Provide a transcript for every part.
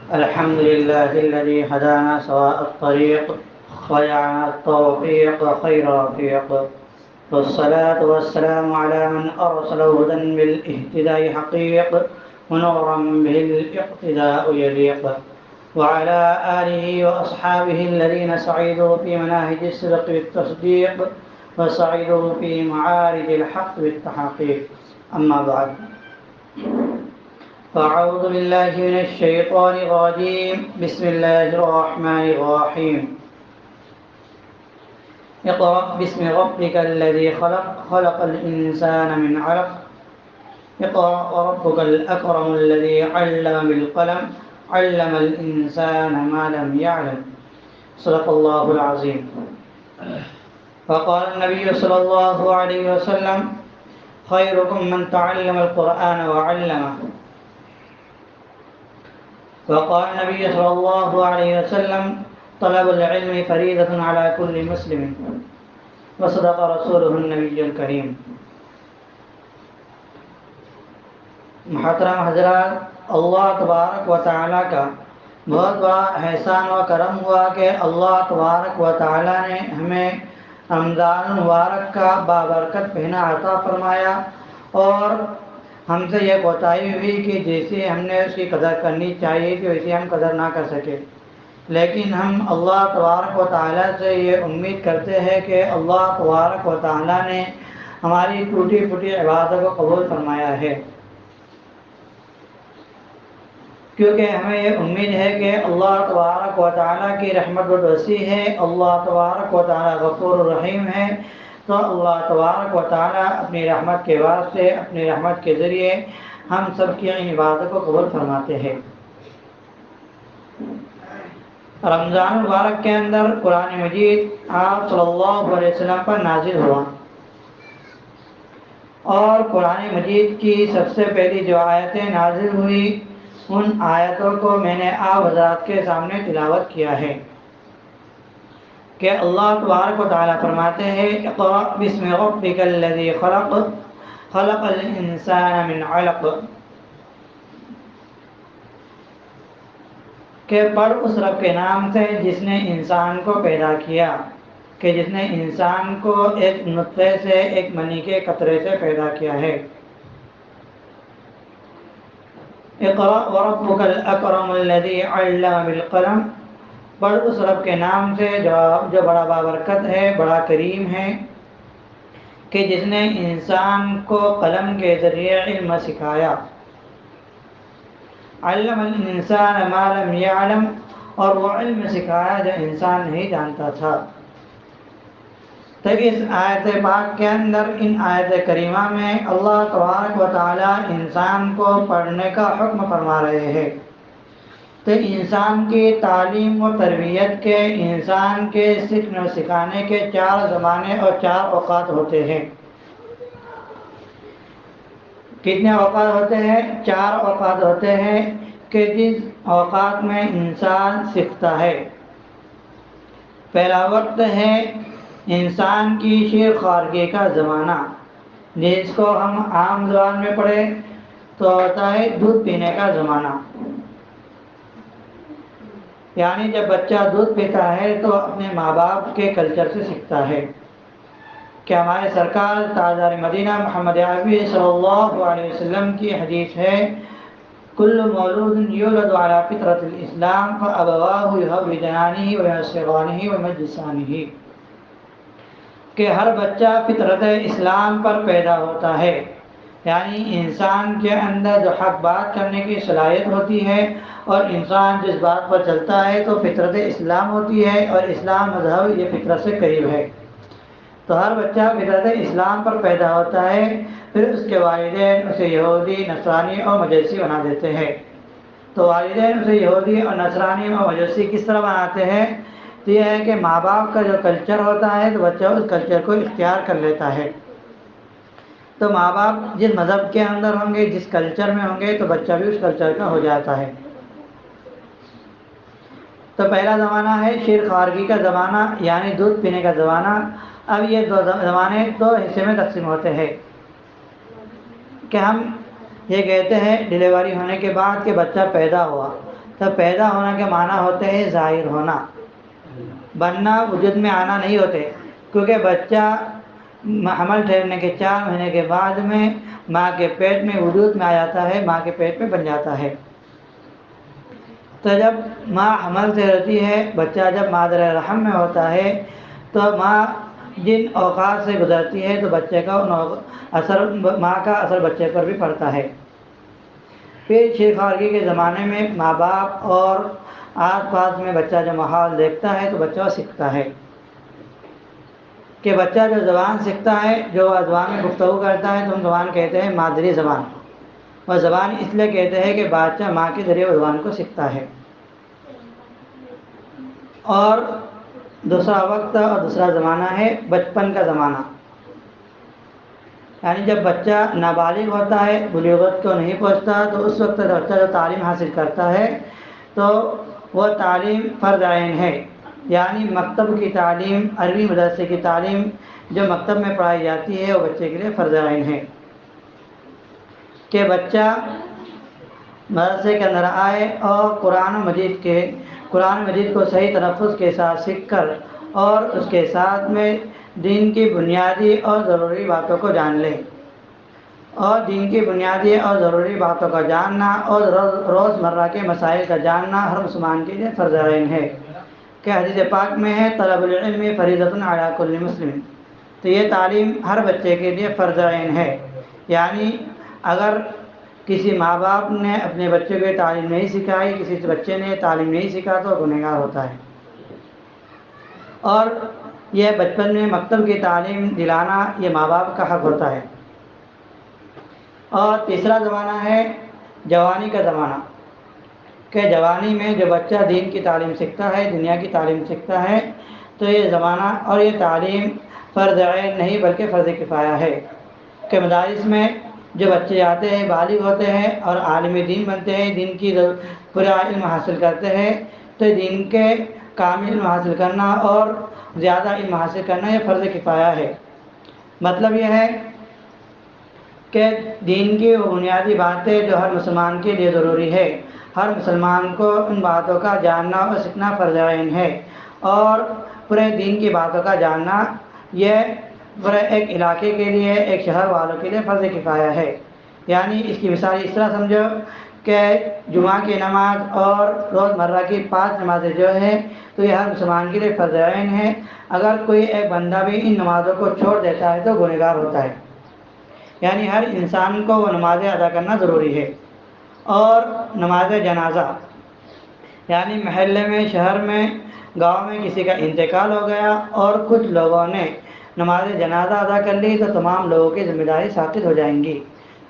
الحمد لله الذي هدانا سواء الطريق وجعلنا التوفيق خير رفيق، والصلاة والسلام على من أرسله هدى بالاهتداء حقيق ونورا به الاقتداء يليق، وعلى آله وأصحابه الذين سعيدوا في مناهج الصدق بالتصديق وسعيدوا في معارج الحق بالتحقيق. أما بعد، فأعوذ بالله من الشيطان الرجيم. بسم الله الرحمن الرحيم. اقرأ باسم ربك الذي خلق، خلق الإنسان من علق. اقرأ وربك الأكرم الذي علم بالقلم، علم الإنسان ما لم يعلم. صدق الله العظيم. وقال النبي صلى الله عليه وسلم: خيركم من تعلم القرآن وعلمه. وقال النبي صلى الله عليه وسلم: طلب العلم فریضۃ علی کل مسلم. وصدق رسولہ النبی الکریم. محترم حضرات، اللہ تبارک و تعالیٰ کا بہت بڑا احسان و کرم ہوا کہ اللہ تبارک و تعالیٰ نے ہمیں رمضان المبارک کا بابرکت مہینہ عطا فرمایا، اور ہم سے یہ کوتاہی ہوئی کہ جیسے ہم نے اس کی قدر کرنی چاہیے تھی ویسے ہم قدر نہ کر سکے، لیکن ہم اللہ تبارک و تعالیٰ سے یہ امید کرتے ہیں کہ اللہ تبارک و تعالیٰ نے ہماری ٹوٹی پھوٹی عبادت کو قبول فرمایا ہے، کیونکہ ہمیں یہ امید ہے کہ اللہ تبارک و تعالیٰ کی رحمت بہت وسیع ہے، اللہ تبارک و تعالیٰ غفور الرحیم ہے، تو اللہ تبارک و تعالیٰ اپنی رحمت کے واسطے، اپنی رحمت کے ذریعے ہم سب کی ان عبادت کو قبول فرماتے ہیں۔ رمضان المبارک کے اندر قرآن مجید آپ صلی اللہ علیہ وسلم پر نازل ہوا، اور قرآن مجید کی سب سے پہلی جو آیتیں نازل ہوئی ان آیتوں کو میں نے آپ حضرات کے سامنے تلاوت کیا ہے کہ اللہ تبارک و تعالیٰ فرماتے ہیں: اقرأ باسم ربک الذی خلق، خلق الانسان من علق، کہ پڑھ اس رب کے نام سے جس نے انسان کو پیدا کیا، کہ جس نے انسان کو ایک نطفے سے، ایک منی کے قطرے سے پیدا کیا ہے۔ اقرأ وربک الاکرم الذی علم بالقلم، پڑھ اس رب کے نام سے جو بڑا بابرکت ہے، بڑا کریم ہے، کہ جس نے انسان کو قلم کے ذریعے علم سکھایا۔ علم الانسان ما لم يعلم، اور وہ علم سکھایا جو انسان نہیں جانتا تھا۔ تو اس آیت پاک کے اندر، ان آیت کریمہ میں اللہ تبارک و تعالیٰ انسان کو پڑھنے کا حکم فرما رہے ہیں۔ تو انسان کی تعلیم و تربیت کے، انسان کے سیکھنے و سکھانے کے 4 زمانے اور 4 اوقات ہوتے ہیں۔ کتنے اوقات ہوتے ہیں؟ 4 اوقات ہوتے ہیں کہ جس اوقات میں انسان سیکھتا ہے۔ پہلا وقت ہے انسان کی شیر خوارگی کا زمانہ، جس کو ہم عام زبان میں پڑھیں تو ہوتا ہے دودھ پینے کا زمانہ، یعنی جب بچہ دودھ پیتا ہے تو اپنے ماں باپ کے کلچر سے سیکھتا ہے، کہ ہمارے سرکار تاجدار مدینہ محمد عربی صلی اللہ علیہ وسلم کی حدیث ہے: کل مولود یولد علی فطرۃ الاسلام فابواہ یہودانہ وینصرانہ ویمجسانہ، کہ ہر بچہ فطرت اسلام پر پیدا ہوتا ہے، یعنی انسان کے اندر جو حق بات کرنے کی صلاحیت ہوتی ہے اور انسان جس بات پر چلتا ہے تو فطرت اسلام ہوتی ہے، اور اسلام مذہب یہ فطرت سے قریب ہے۔ تو ہر بچہ فطرت اسلام پر پیدا ہوتا ہے، پھر اس کے والدین اسے یہودی، نصرانی اور مجوسی بنا دیتے ہیں۔ تو والدین اسے یہودی اور نصرانی اور مجوسی کس طرح بناتے ہیں؟ تو یہ ہے کہ ماں باپ کا جو کلچر ہوتا ہے تو بچہ اس کلچر کو اختیار کر لیتا ہے۔ تو ماں باپ جس مذہب کے اندر ہوں گے، جس کلچر میں ہوں گے، تو بچہ بھی اس کلچر کا ہو جاتا ہے۔ تو پہلا زمانہ ہے شیر خوارگی کا زمانہ، یعنی دودھ پینے کا زمانہ۔ اب یہ 2 زمانے 2 حصے میں تقسیم ہوتے ہیں، کہ ہم یہ کہتے ہیں ڈلیوری ہونے کے بعد کہ بچہ پیدا ہوا، تو پیدا ہونا کے معنی ہوتے ہیں ظاہر ہونا، بننا وجود میں آنا نہیں ہوتے، کیونکہ بچہ حمل ٹھہرنے کے 4 مہینے کے بعد میں ماں کے پیٹ میں وجود میں آ جاتا ہے، ماں کے پیٹ میں بن جاتا ہے۔ تو جب ماں حمل سے رہتی ہے، بچہ جب مادر رحم میں ہوتا ہے تو ماں جن اوقات سے گزرتی ہے تو بچے کا ماں کا اثر بچے پر بھی پڑتا ہے۔ پھر شیخارگی کے زمانے میں ماں باپ اور آس پاس میں بچہ جو ماحول دیکھتا ہے تو بچہ سیکھتا ہے کہ بچہ جو زبان سیکھتا ہے، جو زبان میں گفتگو کرتا ہے تو ہم زبان کہتے ہیں مادری زبان، اور زبان اس لیے کہتے ہیں کہ بچہ ماں کے ذریعے زبان کو سیکھتا ہے۔ اور دوسرا وقت اور دوسرا زمانہ ہے بچپن کا زمانہ، یعنی جب بچہ نابالغ ہوتا ہے، بلوغت کو نہیں پہنچتا، تو اس وقت بچہ جو تعلیم حاصل کرتا ہے تو وہ تعلیم فرض عین ہے، یعنی مکتب کی تعلیم، عربی مدرسے کی تعلیم جو مکتب میں پڑھائی جاتی ہے وہ بچے کے لیے فرض عین ہے کہ بچہ مدرسے کے اندر آئے اور قرآن مجید کو صحیح تلفظ کے ساتھ سیکھ کر اور اس کے ساتھ میں دین کی بنیادی اور ضروری باتوں کو جان لے، اور دین کی بنیادی اور ضروری باتوں کا جاننا اور روزمرہ کے مسائل کا جاننا ہر مسلمان کے لیے فرض عین ہے کہ حدیث پاک میں ہے طلب العلم فریضۃ علی کل مسلم، تو یہ تعلیم ہر بچے کے لیے فرض عین ہے۔ یعنی اگر کسی ماں باپ نے اپنے بچے کو تعلیم نہیں سکھائی، کسی بچے نے تعلیم نہیں سیکھا تو گنہگار ہوتا ہے۔ اور یہ بچپن میں مکتب کی تعلیم دلانا یہ ماں باپ کا حق ہوتا ہے۔ اور تیسرا زمانہ ہے جوانی کا زمانہ، کہ جوانی میں جو بچہ دین کی تعلیم سیکھتا ہے، دنیا کی تعلیم سیکھتا ہے، تو یہ زمانہ اور یہ تعلیم فرض عین نہیں بلکہ فرض کفایہ ہے کہ مدارس میں جو بچے آتے ہیں، بالغ ہوتے ہیں اور عالم دین بنتے ہیں، دین کی پورا علم حاصل کرتے ہیں، تو دین کے کامل علم حاصل کرنا اور زیادہ علم حاصل کرنا یہ فرض کفایہ ہے۔ مطلب یہ ہے کہ دین کی وہ بنیادی باتیں جو ہر مسلمان کے لیے ضروری ہے، ہر مسلمان کو ان باتوں کا جاننا اور سیکھنا فرض عین ہے، اور پورے دین کی باتوں کا جاننا یہ پورے ایک علاقے کے لیے، ایک شہر والوں کے لیے فرض کفایہ ہے۔ یعنی اس کی مثال اس طرح سمجھو کہ جمعہ کی نماز اور روزمرہ کی 5 نمازیں جو ہیں تو یہ ہر مسلمان کے لیے فرض عین ہے، اگر کوئی ایک بندہ بھی ان نمازوں کو چھوڑ دیتا ہے تو گنہگار ہوتا ہے، یعنی ہر انسان کو وہ نمازیں ادا کرنا ضروری ہے۔ اور نماز جنازہ، یعنی محلے میں، شہر میں، گاؤں میں کسی کا انتقال ہو گیا اور کچھ لوگوں نے نماز جنازہ ادا کر لی تو تمام لوگوں کی ذمہ داری ساقط ہو جائیں گی،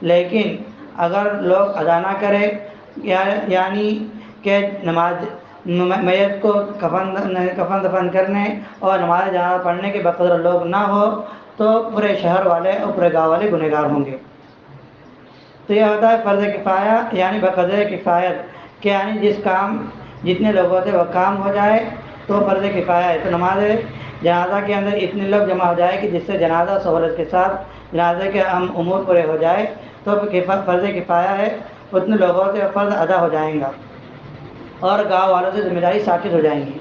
لیکن اگر لوگ ادا نہ کریں یعنی کہ نماز میت کو کفن دفن کرنے اور نماز جنازہ پڑھنے کے بقدر لوگ نہ ہو تو پورے شہر والے اور پورے گاؤں والے گنہگار ہوں گے۔ تو یہ ہوتا ہے فرض کفایہ، یعنی بقدر کفایت کہ یعنی جس کام جتنے لوگ ہوتے وہ کام ہو جائے تو فرض کفایہ ہے۔ تو نماز جنازہ کے اندر اتنے لوگ جمع ہو جائے کہ جس سے جنازہ سہولت کے ساتھ جنازے کے امور پورے ہو جائے تو فرض کفایہ ہے، اتنے لوگوں سے فرض ادا ہو جائیں گا اور گاؤں والوں سے ذمہ داری ساقط ہو جائیں گی۔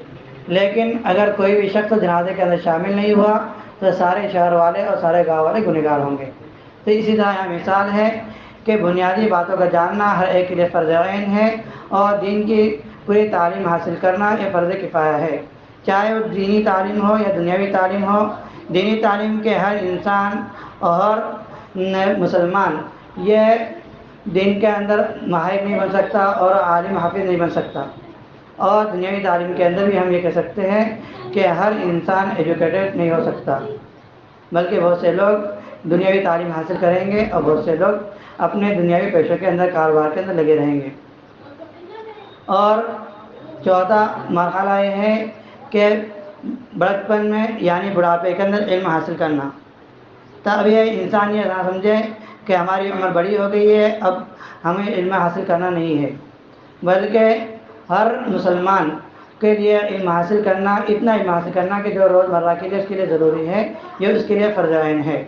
لیکن اگر کوئی بھی شخص جنازے کے اندر شامل نہیں ہوا تو سارے شہر والے اور سارے گاؤں والے گنہگار ہوں گے۔ تو اسی طرح یہاں مثال ہے کہ بنیادی باتوں کا جاننا ہر ایک کے لیے فرض عین ہے، اور دین کی پوری تعلیم حاصل کرنا یہ فرض کفایہ ہے، چاہے وہ دینی تعلیم ہو یا دنیاوی تعلیم ہو۔ دینی تعلیم کے ہر انسان اور مسلمان یہ دین کے اندر ماہر نہیں بن سکتا اور عالم حافظ نہیں بن سکتا، اور دنیاوی تعلیم کے اندر بھی ہم یہ کہہ سکتے ہیں کہ ہر انسان ایجوکیٹڈ نہیں ہو سکتا، بلکہ بہت سے لوگ دنیاوی تعلیم حاصل کریں گے اور بہت سے لوگ اپنے دنیاوی پیشوں کے اندر، کاروبار کے اندر لگے رہیں گے۔ اور چوتھا مرحلہ یہ ہے کہ بڑھپن میں یعنی بڑھاپے کے اندر علم حاصل کرنا۔ تب یہ انسان یہ نہ سمجھے کہ ہماری عمر بڑی ہو گئی ہے اب ہمیں علم حاصل کرنا نہیں ہے، بلکہ ہر مسلمان کے لیے علم حاصل کرنا، اتنا علم حاصل کرنا کہ جو روزمرہ کے لیے اس کے لیے ضروری ہے، یہ اس کے لیے فرض عین ہے۔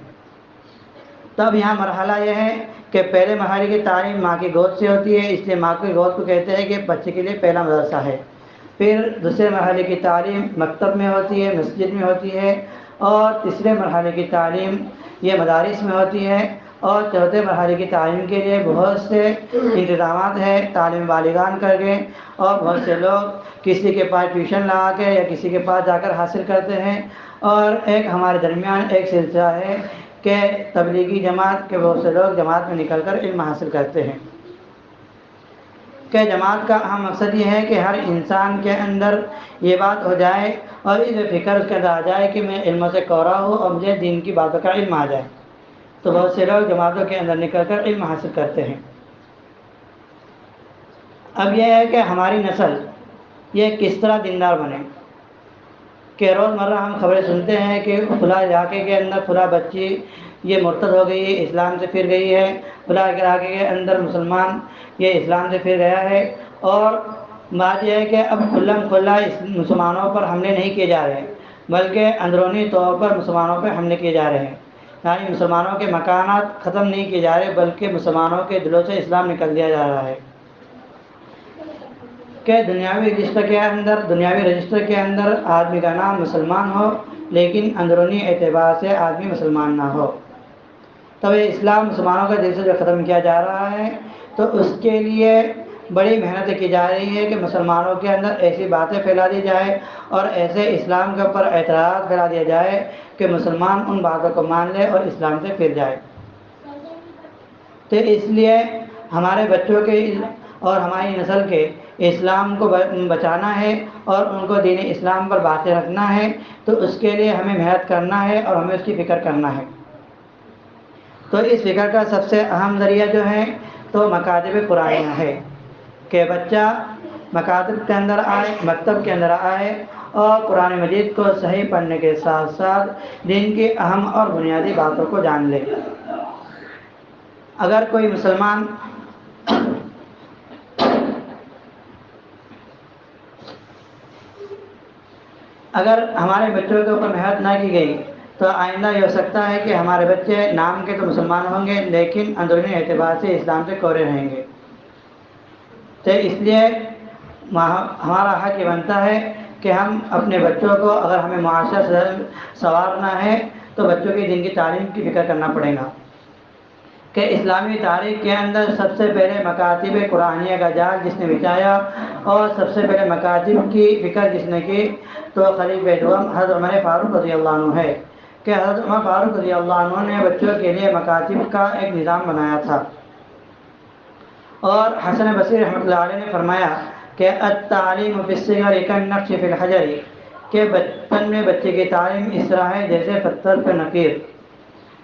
تب یہاں مرحلہ یہ ہے کہ پہلے مرحلے کی تعلیم ماں کی گود سے ہوتی ہے، اس لیے ماں کی گود کو کہتے ہیں کہ بچے کے لیے پہلا مدرسہ ہے۔ پھر دوسرے مرحلے کی تعلیم مکتب میں ہوتی ہے، مسجد میں ہوتی ہے، اور تیسرے مرحلے کی تعلیم یہ مدارس میں ہوتی ہے، اور چوتھے مرحلے کی تعلیم کے لیے بہت سے انتظامات ہیں تعلیم بالغان کر کے، اور بہت سے لوگ کسی کے پاس ٹیوشن لگا کے یا کسی کے پاس جا کر حاصل کرتے ہیں۔ اور ایک ہمارے درمیان ایک سلسلہ ہے کہ تبلیغی جماعت کے بہت سے لوگ جماعت میں نکل کر علم حاصل کرتے ہیں۔ کہ جماعت کا اہم مقصد یہ ہے کہ ہر انسان کے اندر یہ بات ہو جائے اور اس فکر اس کے اندر آ جائے کہ میں علم سے کورا ہوں اور مجھے دین کی باتوں کا علم آ جائے، تو بہت سے لوگ جماعتوں کے اندر نکل کر علم حاصل کرتے ہیں۔ اب یہ ہے کہ ہماری نسل یہ کس طرح دیندار بنے، کہ روزمرہ ہم خبریں سنتے ہیں کہ فلاں علاقے کے اندر فلاں بچی یہ مرتد ہو گئی ہے، اسلام سے پھر گئی ہے، فلاں علاقے کے اندر مسلمان یہ اسلام سے پھر گیا ہے۔ اور بات یہ ہے کہ اب کھلم کھلا مسلمانوں پر حملے نہیں کیے جا رہے، بلکہ اندرونی طور پر مسلمانوں پر حملے کیے جا رہے ہیں، یعنی مسلمانوں کے مکانات ختم نہیں کیے جا رہے بلکہ مسلمانوں کے دلوں سے اسلام نکل دیا جا رہا ہے۔ کہ دنیاوی رجسٹر کے اندر آدمی کا نام مسلمان ہو لیکن اندرونی اعتبار سے آدمی مسلمان نہ ہو، تب اسلام مسلمانوں کا دل سے جو ختم کیا جا رہا ہے، تو اس کے لیے بڑی محنت کی جا رہی ہے کہ مسلمانوں کے اندر ایسی باتیں پھیلا دی جائے اور ایسے اسلام کے اوپر اعتراض پھیلا دیا جائے کہ مسلمان ان باتوں کو مان لے اور اسلام سے پھر جائے۔ تو اس لیے ہمارے بچوں کے اور ہماری نسل کے اسلام کو بچانا ہے اور ان کو دین اسلام پر باقی رکھنا ہے، تو اس کے لیے ہمیں محنت کرنا ہے اور ہمیں اس کی فکر کرنا ہے۔ تو اس فکر کا سب سے اہم ذریعہ جو ہے تو مکاتب قرآنیہ ہے، کہ بچہ مکاتب کے اندر آئے، مکتب کے اندر آئے اور قرآن مجید کو صحیح پڑھنے کے ساتھ ساتھ دین کی اہم اور بنیادی باتوں کو جان لے۔ اگر کوئی مسلمان اگر ہمارے بچوں کے اوپر محنت نہ کی گئی تو آئندہ یہ ہو سکتا ہے کہ ہمارے بچے نام کے تو مسلمان ہوں گے لیکن اندرونی اعتبار سے اسلام سے کورے رہیں گے۔ تو اس لیے ہمارا حق یہ بنتا ہے کہ ہم اپنے بچوں کو، اگر ہمیں معاشرہ سے سنوارنا ہے تو بچوں کی دین کی تعلیم کی فکر کرنا پڑے گا۔ کہ اسلامی تاریخ کے اندر سب سے پہلے مکاتب قرآنیہ کا جال جس نے بچھایا اور سب سے پہلے مکاتب کی فکر جس نے کی تو خلیفہ دوم حضرت عمر فاروق رضی اللہ عنہ ہے، کہ حضرت عمر فاروق رضی اللہ عنہ نے بچوں کے لیے مکاتب کا ایک نظام بنایا تھا۔ اور حسن بصری رحمۃ اللہ علیہ نے فرمایا کہ التعلیم فی الصغر کالنقش فی الحجر، کہ بچپن میں بچے کی تعلیم اس طرح ہے جیسے پتھر پر نقیر،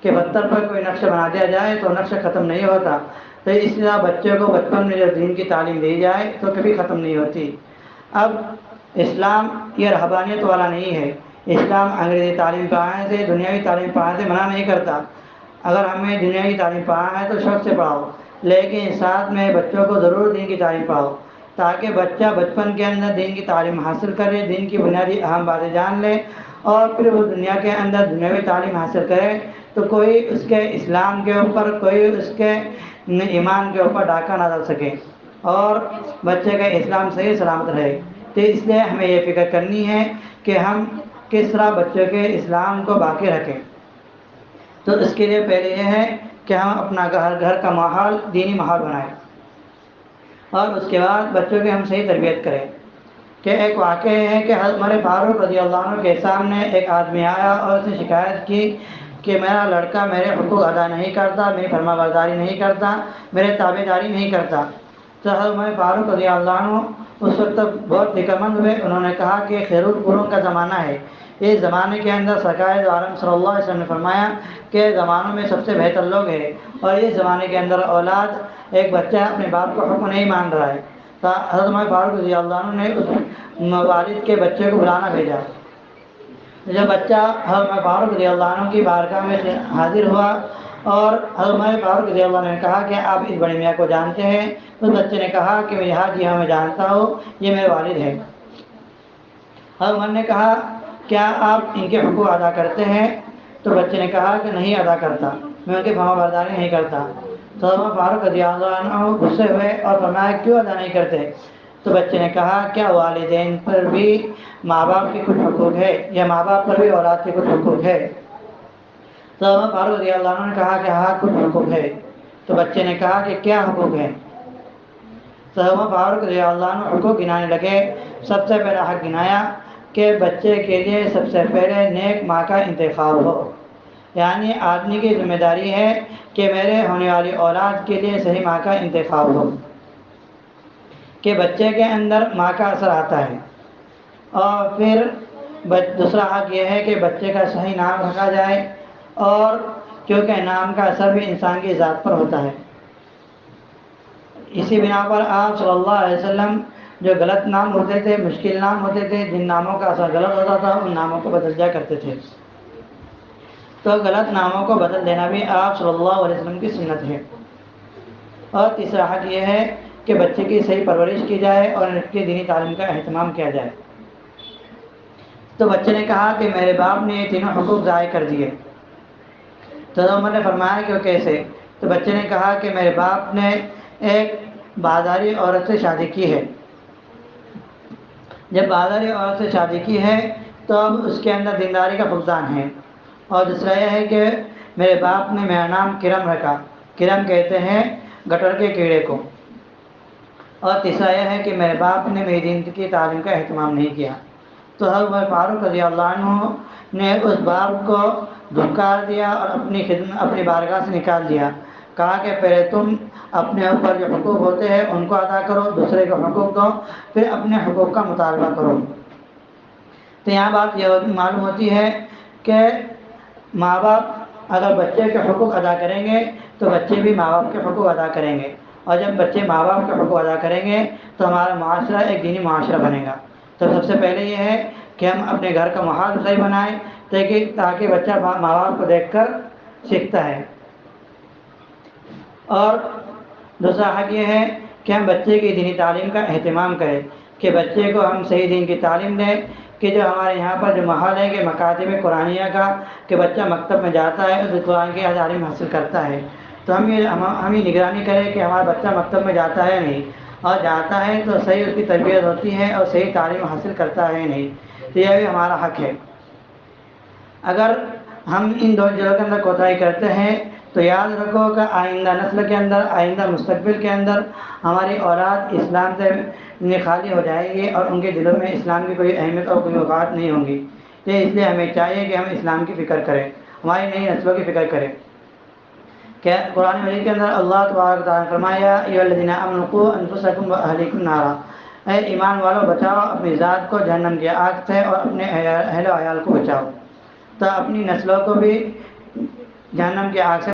کہ پتھر پر کوئی نقش بنا دیا جائے تو نقش ختم نہیں ہوتا، تو اس طرح بچے کو بچپن میں جو دین کی تعلیم دی جائے تو کبھی ختم نہیں ہوتی۔ اب اسلام یہ رہبانیت والا نہیں ہے، اسلام انگریزی تعلیم پڑھانے سے، دنیاوی تعلیم پڑھانے سے منع نہیں کرتا۔ اگر ہمیں دنیاوی تعلیم پڑھانا ہے تو شوق سے پڑھاؤ، لیکن ساتھ میں بچوں کو ضرور دین کی تعلیم پڑھاؤ تاکہ بچہ بچپن کے اندر دین کی تعلیم حاصل کرے، دین کی بنیادی اہم باتیں جان لے، اور پھر وہ دنیا کے اندر دنیاوی تعلیم حاصل کرے تو کوئی اس کے اسلام کے اوپر، کوئی اس کے ایمان کے اوپر ڈاکہ نہ ڈال سکے اور بچے کا اسلام صحیح سلامت رہے۔ تو اس لیے ہمیں یہ فکر کرنی ہے کہ ہم کس طرح بچوں کے اسلام کو باقی رکھیں۔ تو اس کے لیے پہلے یہ ہے کہ ہم اپنا گھر کا ماحول دینی ماحول بنائیں اور اس کے بعد بچوں کی ہم صحیح تربیت کریں۔ کہ ایک واقعہ ہے کہ حضرت عمر فاروق رضی اللہ عنہ کے سامنے ایک آدمی آیا اور اس نے شکایت کی کہ میرا لڑکا میرے حقوق ادا نہیں کرتا، میری فرما برداری نہیں کرتا، میرے تابع داری نہیں کرتا۔ تو حضرت عمر فاروق رضی اللہ عنہ اس وقت بہت فکر مند ہوئے، انہوں نے کہا کہ خیر القرون کا زمانہ ہے، اس زمانے کے اندر سرکار دو عالم صلی اللہ علیہ وسلم نے فرمایا کہ زمانوں میں سب سے بہتر لوگ ہیں، اور اس زمانے کے اندر اولاد ایک بچہ اپنے باپ کو حکم نہیں مان رہا ہے۔ تو حضرت عمر فاروق رضی اللہ عنہ نے اس والد کے بچے کو بلانا بھیجا۔ جب بچہ حضرت عمر فاروق رضی اللہ عنہ کی بارگاہ میں حاضر ہوا اور حضرت عمر فاروق رضی اللہ عنہ نے کہا کہ آپ اس بڑے میاں کو جانتے ہیں؟ اس بچے نے کہا کہ ہاں جی ہاں میں جانتا ہوں، یہ میرے والد ہیں۔ حضرت عمر نے کہا کیا آپ ان کے حقوق ادا کرتے ہیں؟ تو بچے نے کہا کہ نہیں ادا کرتا، میں ان کی فرما برداری نہیں کرتا۔ تو فاروق رضی اللہ عنہ غصے ہوئے اور فرمایا کیوں ادا نہیں کرتے؟ تو بچے نے کہا کیا والدین پر بھی ماں باپ کے کچھ حقوق ہے یا ماں باپ پر بھی اولاد کے کچھ حقوق ہے؟ تو فاروق رضی اللہ عنہ نے کہا کہ ہاں کچھ حقوق ہے۔ تو بچے نے کہا کہ کیا حقوق ہے؟ تو فاروق رضی اللہ عنہ حقوق گنانے لگے۔ سب سے پہلا حق گنایا کہ بچے کے لیے سب سے پہلے نیک ماں کا انتخاب ہو، یعنی آدمی کی ذمہ داری ہے کہ میرے ہونے والی اولاد کے لیے صحیح ماں کا انتخاب ہو، کہ بچے کے اندر ماں کا اثر آتا ہے۔ اور پھر دوسرا حق یہ ہے کہ بچے کا صحیح نام رکھا جائے، اور کیونکہ نام کا اثر بھی انسان کی ذات پر ہوتا ہے، اسی بنا پر آپ صلی اللہ علیہ وسلم جو غلط نام ہوتے تھے، مشکل نام ہوتے تھے، جن ناموں کا اثر غلط ہوتا تھا، ان ناموں کو بدل دیا کرتے تھے۔ تو غلط ناموں کو بدل دینا بھی آپ صلی اللہ علیہ وسلم کی سنت ہے۔ اور تیسرا حق یہ ہے کہ بچے کی صحیح پرورش کی جائے اور اس کی دینی تعلیم کا اہتمام کیا جائے۔ تو بچے نے کہا کہ میرے باپ نے یہ تینوں حقوق ضائع کر دیے۔ تو عمر نے فرمایا کہ وہ کیسے؟ تو بچے نے کہا کہ میرے باپ نے ایک بازاری عورت سے شادی کی ہے۔ جب بازاری عورت سے شادی کی ہے تو اب اس کے اندر دینداری کا فقدان ہے۔ اور دوسرا یہ ہے کہ میرے باپ نے میرا نام کرم رکھا، کرم کہتے ہیں گٹر کے کیڑے کو۔ اور تیسرا یہ ہے کہ میرے باپ نے میری دین کی تعلیم کا اہتمام نہیں کیا۔ تو حضرت فاروق رضی اللہ عنہ نے اس باپ کو دھکار دیا اور اپنی بارگاہ سے نکال دیا۔ کہا کہ پہلے تم اپنے اوپر جو حقوق ہوتے ہیں ان کو ادا کرو، دوسرے کو حقوق دو، پھر اپنے حقوق کا مطالبہ کرو۔ تو یہاں بات یہ معلوم ہوتی ہے کہ ماں باپ اگر بچے کے حقوق ادا کریں گے تو بچے بھی ماں باپ کے حقوق ادا کریں گے، اور جب بچے ماں باپ کے حقوق ادا کریں گے تو ہمارا معاشرہ ایک دینی معاشرہ بنے گا۔ تو سب سے پہلے یہ ہے کہ ہم اپنے گھر کا ماحول صحیح بنائیں تاکہ بچہ ماں باپ کو دیکھ کر سیکھتا ہے۔ اور دوسرا حق یہ ہے کہ ہم بچے کی دینی تعلیم کا اہتمام کریں، کہ بچے کو ہم صحیح دین کی تعلیم دیں، کہ جو ہمارے یہاں پر جو ماحول ہے کہ مکاتب قرآنیہ کا، کہ بچہ مکتب میں جاتا ہے اس قرآن کی تعلیم حاصل کرتا ہے، تو ہم یہ نگرانی کریں کہ ہمارا بچہ مکتب میں جاتا ہے نہیں، اور جاتا ہے تو صحیح اس کی تربیت ہوتی ہے اور صحیح تعلیم حاصل کرتا ہے نہیں، تو یہ بھی ہمارا حق ہے۔ اگر ہم ان دو چیزوں کے اندر کوتاہی کرتے ہیں تو یاد رکھو کہ آئندہ نسل کے اندر، آئندہ مستقبل کے اندر ہماری اولاد اسلام سے خالی ہو جائے گی اور ان کے دلوں میں اسلام کی کوئی اہمیت اور کوئی وقعت نہیں ہوں گی۔ تو اس لیے ہمیں چاہیے کہ ہم اسلام کی فکر کریں، ہماری نئی نسلوں کی فکر کریں۔ کہ قرآن مجید کے اندر اللہ تبارک و تعالیٰ نے فرمایا ایھا الذین آمنوا قوا انفسکم واہلیکم نارا، اے ایمان والو بچاؤ اپنی ذات کو جہنم کی آگ سے اور اپنے اہل و عیال کو بچاؤ۔ تو اپنی نسلوں کو بھی جہنم کی آگ سے